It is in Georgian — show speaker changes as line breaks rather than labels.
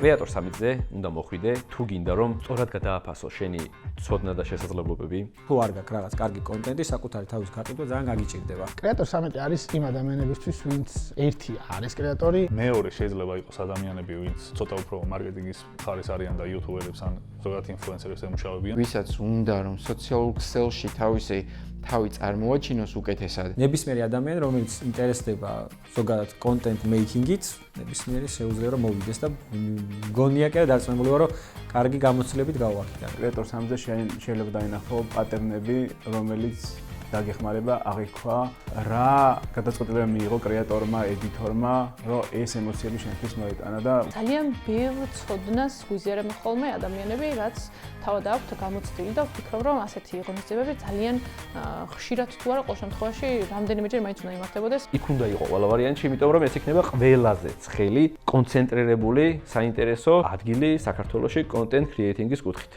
კრეატორ სამიტზე უნდა მოხვიდე, თუ გინდა რომ სწორად გადააფასო შენი ცოდნა და შესაძლებლობები.
თუ არ გაქვს რაღაც კარგი კონტენტი, საკუთარი თავის გაყიდვა ძალიან გაგიჭირდება.
კრეატორ სამიტი არის იმ ადამიანებისთვის, ვინც ერთი არის კრეატორი,
მეორე შეიძლება იყოს ადამიანები, ვინც ცოტა უფრო მარკეტინგის მხარეს არიან და იუთუბერებს ან ზოგადად ინფლუენსერებს ემუშავებიან.
ვისაც უნდა რომ სოციალურ ქსელში თავი წარმოაჩინოს უკეთესად.
ნებისმიერი ადამიანი, რომელიც ინტერესდება ზოგადად კონტენტ მეიქინგით, ნებისმიერი შეუძლია რომ მოვიდეს და მგონია კი დარწმუნებული ვარ, რომ კარგი გამოცდილებით გავაკეთე.
კრეატორ სამიტზე შეიძლება დაინახო პატერნები, რომელიც დაგეხმარება აღიქვა რა გადაწყვეტილება მიიღო კრეატორმა, ედიტორმა, რომ ეს ემოციები შენთვის მოეტანა და
ძალიან ბევრ ცოდნას გვიზიარებენ ხოლმე ადამიანები, რაც თავად აქვთ გამოცდილი და ვფიქრობ, რომ ასეთი ღონისძიებები ძალიან ხშირად თუ არა, ყოველ შემთხვევაში რამდენიმეჯერ მაინც უნდა იმართებოდეს.
იქ უნდა იყო ყველა ვარიანტი, იმიტომ რომ ეს იქნება ყველაზე ცხელი, კონცენტრირებული, საინტერესო ადგილი საქართველოში კონტენტ კრიეიტინგის კუთხით.